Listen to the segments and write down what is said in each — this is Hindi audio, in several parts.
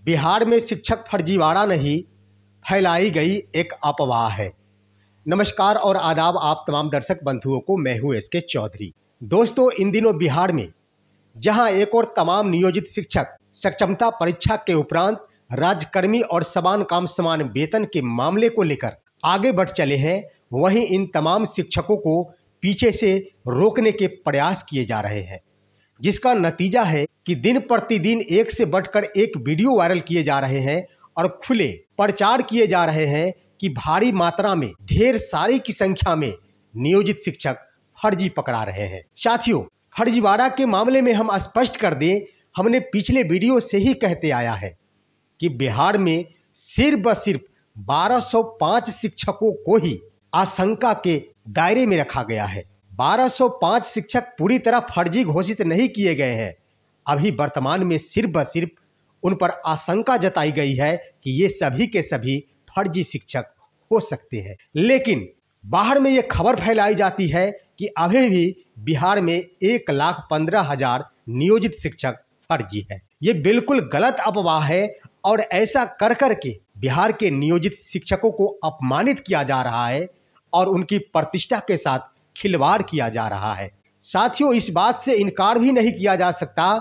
बिहार में शिक्षक फर्जीवाड़ा नहीं, फैलाई गई एक अफवाह है। नमस्कार और आदाब आप तमाम दर्शक बंधुओं को, मैं हूं एसके चौधरी। दोस्तों, इन दिनों बिहार में जहां एक और तमाम नियोजित शिक्षक सक्षमता परीक्षा के उपरांत राज्यकर्मी और समान काम समान वेतन के मामले को लेकर आगे बढ़ चले हैं, वहीं इन तमाम शिक्षकों को पीछे से रोकने के प्रयास किए जा रहे हैं, जिसका नतीजा है कि दिन प्रतिदिन एक से बढ़कर एक वीडियो वायरल किए जा रहे हैं और खुले प्रचार किए जा रहे हैं कि भारी मात्रा में, ढेर सारी की संख्या में नियोजित शिक्षक फर्जी पकड़ा रहे हैं। साथियों, फर्जीवाड़ा के मामले में हम स्पष्ट कर दें, हमने पिछले वीडियो से ही कहते आया है कि बिहार में सिर्फ व सिर्फ 1205 शिक्षकों को ही आशंका के दायरे में रखा गया है। 1205 शिक्षक पूरी तरह फर्जी घोषित नहीं किए गए हैं। अभी वर्तमान में सिर्फ व सिर्फ उन पर आशंका जताई गई है कि ये सभी के सभी फर्जी शिक्षक हो सकते हैं। लेकिन बाहर में ये खबर फैलाई जाती है कि अभी भी बिहार में 1,15,000 नियोजित शिक्षक फर्जी है। ये बिल्कुल गलत अफवाह है और ऐसा कर के बिहार के नियोजित शिक्षकों को अपमानित किया जा रहा है और उनकी प्रतिष्ठा के साथ खिलवाड़ किया जा रहा है। साथियों, इस बात से इनकार भी नहीं किया जा सकता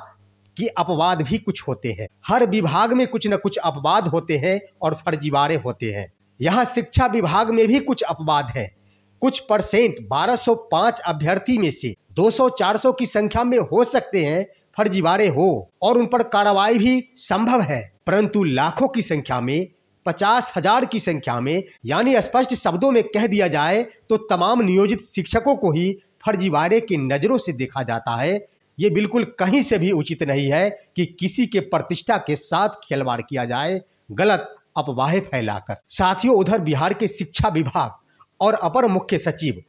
कि अपवाद भी कुछ होते हैं। हर विभाग में कुछ न कुछ अपवाद होते हैं और फर्जीवाड़े होते हैं। यहाँ शिक्षा विभाग में भी कुछ अपवाद है। कुछ परसेंट 1205 अभ्यर्थी में से 200-400 की संख्या में हो सकते हैं फर्जीवाड़े हो और उन पर कार्रवाई भी संभव है, परंतु लाखों की संख्या में, 50,000 की संख्या में, यानी स्पष्ट शब्दों में कह दिया जाए तो तमाम नियोजित शिक्षकों को ही फर्जीवाड़े की नजरों से देखा जाता है। ये बिल्कुल कहीं से भी उचित नहीं है कि किसी के प्रतिष्ठा के साथ खिलवाड़ किया जाए, गलत अफवाहें फैलाकर। साथियों, उधर बिहार के शिक्षा विभाग और अपर मुख्य सचिव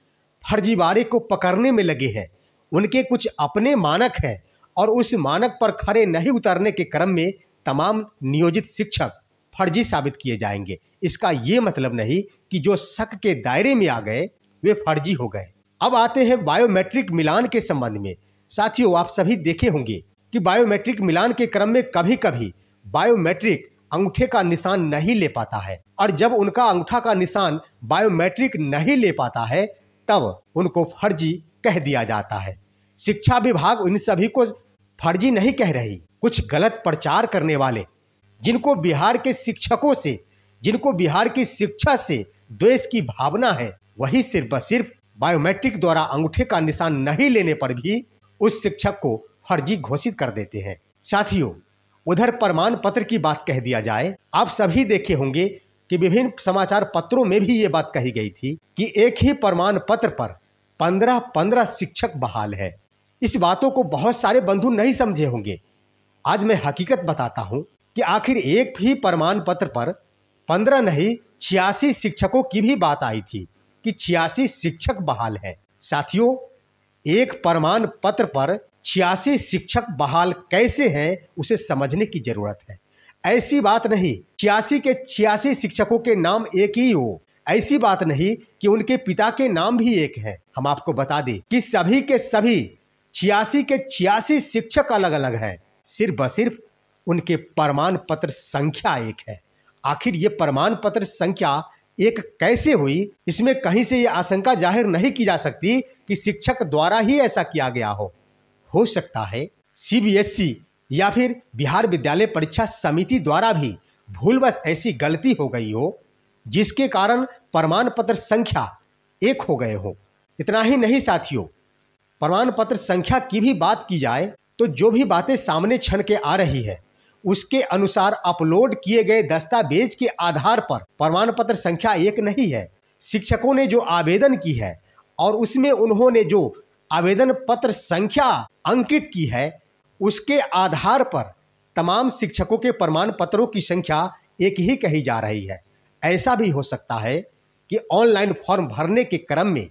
फर्जीवाड़े को पकड़ने में लगे हैं। उनके कुछ अपने मानक हैं और उस मानक पर खरे नहीं उतरने के क्रम में तमाम नियोजित शिक्षक फर्जी साबित किए जाएंगे। इसका ये मतलब नहीं कि जो शक के दायरे में आ गए वे फर्जी हो गए। अब आते हैं बायोमेट्रिक मिलान के संबंध में। साथियों, आप सभी देखे होंगे कि बायोमेट्रिक मिलान के क्रम में कभी कभी बायोमेट्रिक अंगूठे का निशान नहीं ले पाता है और जब उनका अंगूठा का निशान बायोमेट्रिक नहीं ले पाता है तब उनको फर्जी कह दिया जाता है। शिक्षा विभाग उन सभी को फर्जी नहीं कह रही। कुछ गलत प्रचार करने वाले, जिनको बिहार के शिक्षकों से, जिनको बिहार की शिक्षा से द्वेष की भावना है, वही सिर्फ व सिर्फ बायोमेट्रिक द्वारा अंगूठे का निशान नहीं लेने पर भी उस शिक्षक को फर्जी घोषित कर देते हैं। साथियों, उधर प्रमाण पत्र की बात कह दिया जाए, आप सभी देखे होंगे कि विभिन्न समाचार पत्रों में भी ये बात कही गई थी कि एक ही प्रमाण पत्र पर 15-15 शिक्षक बहाल है। इस बातों को बहुत सारे बंधु नहीं समझे होंगे। आज मैं हकीकत बताता हूं कि आखिर एक ही प्रमाण पत्र पर 15 नहीं 86 शिक्षकों की भी बात आई थी कि 86 शिक्षक बहाल है। साथियों, एक प्रमाण पत्र पर 86 शिक्षक बहाल कैसे हैं उसे समझने की जरूरत है। ऐसी बात नहीं 86 के 86 शिक्षकों के नाम एक ही हो, ऐसी बात नहीं कि उनके पिता के नाम भी एक हैं। हम आपको बता दें कि सभी के सभी 86 के 86 शिक्षक अलग अलग हैं, सिर्फ व सिर्फ उनके प्रमाण पत्र संख्या एक है। आखिर ये प्रमाण पत्र संख्या एक कैसे हुई, इसमें कहीं से ये आशंका जाहिर नहीं की जा सकती कि शिक्षक द्वारा ही ऐसा किया गया हो सकता है सीबीएसई या फिर बिहार विद्यालय परीक्षा समिति द्वारा भी भूलवश ऐसी गलती हो गई हो जिसके कारण प्रमाण पत्र संख्या एक हो गए हो। इतना ही नहीं साथियों, प्रमाण पत्र संख्या की भी बात की जाए तो जो भी बातें सामने छन के आ रही है उसके अनुसार अपलोड किए गए दस्तावेज के आधार पर प्रमाण पत्र संख्या एक नहीं है। शिक्षकों ने जो आवेदन की है और उसमें उन्होंने जो आवेदन पत्र संख्या अंकित की है उसके आधार पर तमाम शिक्षकों के प्रमाण पत्रों की संख्या एक ही कही जा रही है। ऐसा भी हो सकता है कि ऑनलाइन फॉर्म भरने के क्रम में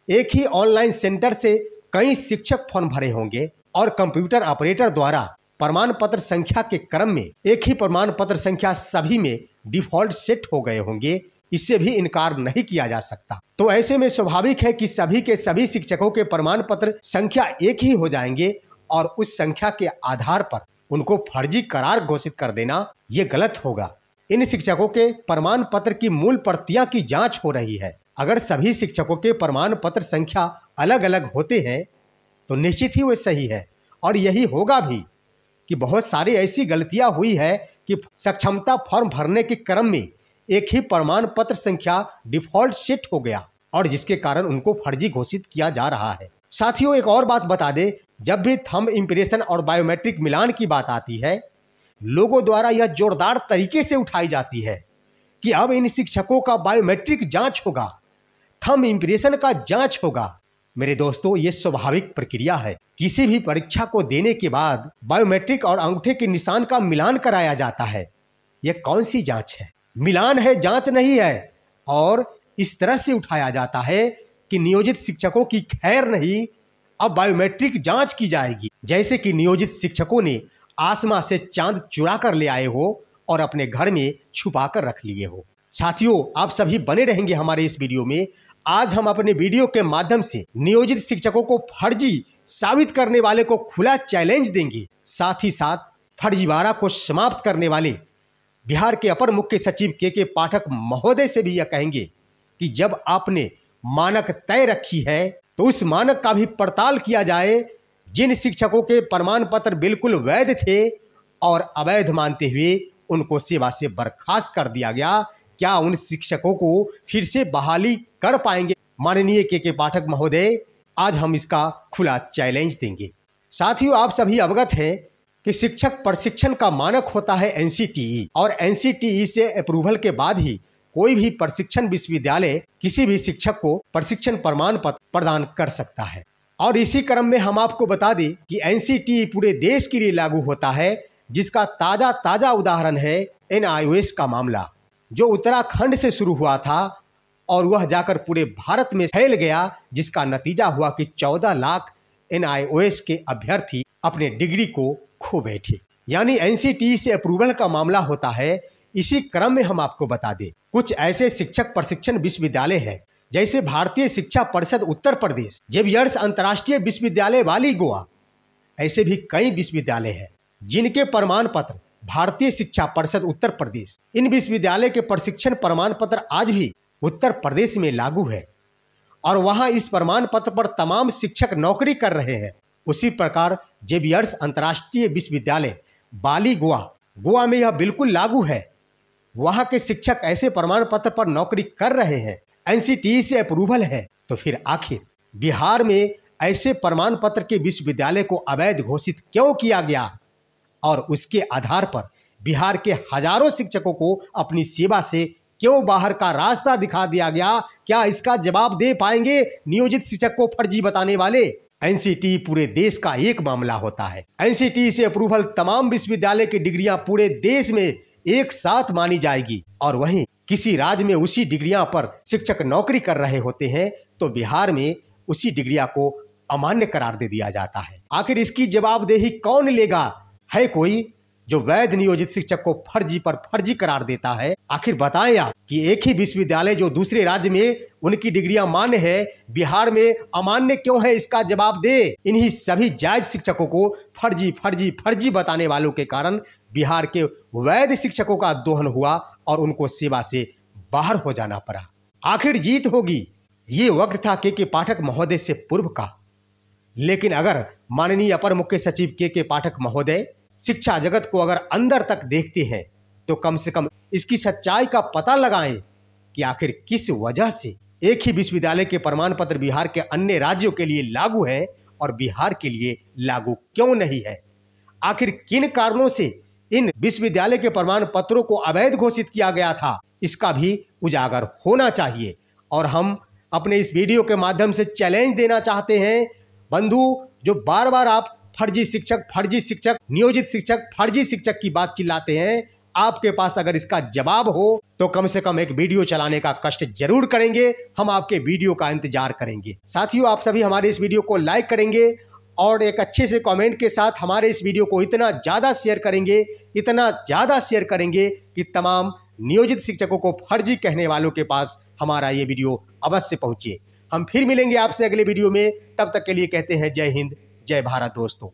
एक ही ऑनलाइन सेंटर से कई शिक्षक फॉर्म भरे होंगे और कंप्यूटर ऑपरेटर द्वारा प्रमाण पत्र संख्या के क्रम में एक ही प्रमाण पत्र संख्या सभी में डिफॉल्ट सेट हो गए होंगे। इससे भी इनकार नहीं किया जा सकता। तो ऐसे में स्वाभाविक है कि सभी के सभी शिक्षकों के प्रमाण पत्र संख्या एक ही हो जाएंगे और उस संख्या के आधार पर उनको फर्जी करार घोषित कर देना ये गलत होगा। इन शिक्षकों के प्रमाण पत्र की मूल प्रतियां की जांच हो रही है। अगर सभी शिक्षकों के प्रमाण पत्र संख्या अलग अलग होते हैं तो निश्चित ही वो सही है, और यही होगा भी कि बहुत सारी ऐसी गलतियां हुई है कि सक्षमता फॉर्म भरने के क्रम में एक ही प्रमाण पत्र संख्या डिफॉल्ट सेट हो गया और जिसके कारण उनको फर्जी घोषित किया जा रहा है। साथियों, एक और बात बता दें, जब भी थंब इंप्रेशन और बायोमेट्रिक मिलान की बात आती है, लोगों द्वारा यह जोरदार तरीके से उठाई जाती है कि अब इन शिक्षकों का बायोमेट्रिक जांच होगा, थंब इंप्रेशन का जांच होगा। मेरे दोस्तों, ये स्वाभाविक प्रक्रिया है। किसी भी परीक्षा को देने के बाद बायोमेट्रिक और अंगूठे के निशान का मिलान कराया जाता है। यह कौन सी जांच है? मिलान है, जांच नहीं है। और इस तरह से उठाया जाता है कि नियोजित शिक्षकों की खैर नहीं, अब बायोमेट्रिक जांच की जाएगी, जैसे कि नियोजित शिक्षकों ने आसमां से चांद चुरा कर ले आए हो और अपने घर में छुपा कर रख लिए हो। साथियों, आप सभी बने रहेंगे हमारे इस वीडियो में। आज हम अपने वीडियो के माध्यम से नियोजित शिक्षकों को फर्जी साबित करने वाले को खुला चैलेंज देंगे। साथ ही साथ फर्जीवाड़ा को समाप्त करने वाले बिहार के अपर मुख्य सचिव के पाठक महोदय से भी यह कहेंगे कि जब आपने मानक तय रखी है तो उस मानक का भी पड़ताल किया जाए। जिन शिक्षकों के प्रमाण पत्र बिल्कुल वैध थे और अवैध मानते हुए उनको सेवा से बर्खास्त कर दिया गया, क्या उन शिक्षकों को फिर से बहाली कर पाएंगे? माननीय के पाठक महोदय, आज हम इसका खुला चैलेंज देंगे। साथियों, आप सभी अवगत हैं कि शिक्षक प्रशिक्षण का मानक होता है NCTE, और NCTE से अप्रूवल के बाद ही कोई भी प्रशिक्षण विश्वविद्यालय किसी भी शिक्षक को प्रशिक्षण प्रमाण पत्र प्रदान कर सकता है। और इसी क्रम में हम आपको बता दें कि NCTE पूरे देश के लिए लागू होता है, जिसका ताजा उदाहरण है NIOS का मामला, जो उत्तराखंड से शुरू हुआ था और वह जाकर पूरे भारत में फैल गया, जिसका नतीजा हुआ कि 14 लाख NIOS के अभ्यर्थी अपने डिग्री को खो बैठे। यानी NCTE से अप्रूवल का मामला होता है। इसी क्रम में हम आपको बता दें, कुछ ऐसे शिक्षक प्रशिक्षण विश्वविद्यालय हैं जैसे भारतीय शिक्षा परिषद उत्तर प्रदेश, जेवियर्स अंतर्राष्ट्रीय विश्वविद्यालय वाली गोवा। ऐसे भी कई विश्वविद्यालय हैं जिनके प्रमाण पत्र भारतीय शिक्षा परिषद उत्तर प्रदेश, इन विश्वविद्यालय के प्रशिक्षण प्रमाण पत्र आज भी उत्तर प्रदेश में लागू है और वहां इस प्रमाण पत्र पर तमाम शिक्षक नौकरी कर रहे हैं। उसी प्रकार जेवियर्स अंतर्राष्ट्रीय विश्वविद्यालय बाली गोवा में यह बिल्कुल लागू है। वहां के शिक्षक ऐसे प्रमाण पत्र पर नौकरी कर रहे हैं, NCTE से अप्रूवल है। तो फिर आखिर बिहार में ऐसे प्रमाण पत्र के विश्वविद्यालय को अवैध घोषित क्यों किया गया और उसके आधार पर बिहार के हजारों शिक्षकों को अपनी सेवा से क्यों बाहर का रास्ता दिखा दिया गया? क्या इसका जवाब दे पाएंगे नियोजित शिक्षक को फर्जी बताने वाले? NCTE पूरे देश का एक मामला होता है। NCTE से अप्रूवल तमाम विश्वविद्यालय की डिग्रियां पूरे देश में एक साथ मानी जाएगी, और वहीं किसी राज्य में उसी डिग्रियां पर शिक्षक नौकरी कर रहे होते हैं तो बिहार में उसी डिग्रियां को अमान्य करार दे दिया जाता है। आखिर इसकी जवाबदेही कौन लेगा? है कोई जो वैध नियोजित शिक्षक को फर्जी पर फर्जी करार देता है? आखिर बताएं आप कि एक ही विश्वविद्यालय जो दूसरे राज्य में उनकी डिग्रियां मान्य है, बिहार में अमान्य क्यों है? इसका जवाब दे। इन्हीं सभी जायज शिक्षकों को फर्जी बताने वालों के कारण बिहार के वैध शिक्षकों का दोहन हुआ और उनको सेवा से बाहर हो जाना पड़ा। आखिर जीत होगी, ये वक्त था के पाठक महोदय से पूर्व का। लेकिन अगर माननीय अपर मुख्य सचिव के पाठक महोदय शिक्षा जगत को अगर अंदर तक देखते हैं तो कम से कम इसकी सच्चाई का पता लगाएं कि आखिर किस वजह से एक ही विश्वविद्यालय के प्रमाण पत्र बिहार के अन्य राज्यों के लिए लागू है और बिहार के लिए लागू क्यों नहीं है। आखिर किन कारणों से इन विश्वविद्यालय के प्रमाण पत्रों को अवैध घोषित किया गया था, इसका भी उजागर होना चाहिए। और हम अपने इस वीडियो के माध्यम से चैलेंज देना चाहते हैं, बंधु, जो बार बार आप फर्जी शिक्षक, नियोजित शिक्षक, फर्जी शिक्षक की बात चिल्लाते हैं, आपके पास अगर इसका जवाब हो तो कम से कम एक वीडियो चलाने का कष्ट जरूर करेंगे। हम आपके वीडियो का इंतजार करेंगे। साथियों, आप सभी हमारे इस वीडियो को लाइक करेंगे और एक अच्छे से कमेंट के साथ हमारे इस वीडियो को इतना ज़्यादा शेयर करेंगे कि तमाम नियोजित शिक्षकों को फर्जी कहने वालों के पास हमारा ये वीडियो अवश्य पहुंचे। हम फिर मिलेंगे आपसे अगले वीडियो में। तब तक के लिए कहते हैं जय हिंद, जय भारत दोस्तों।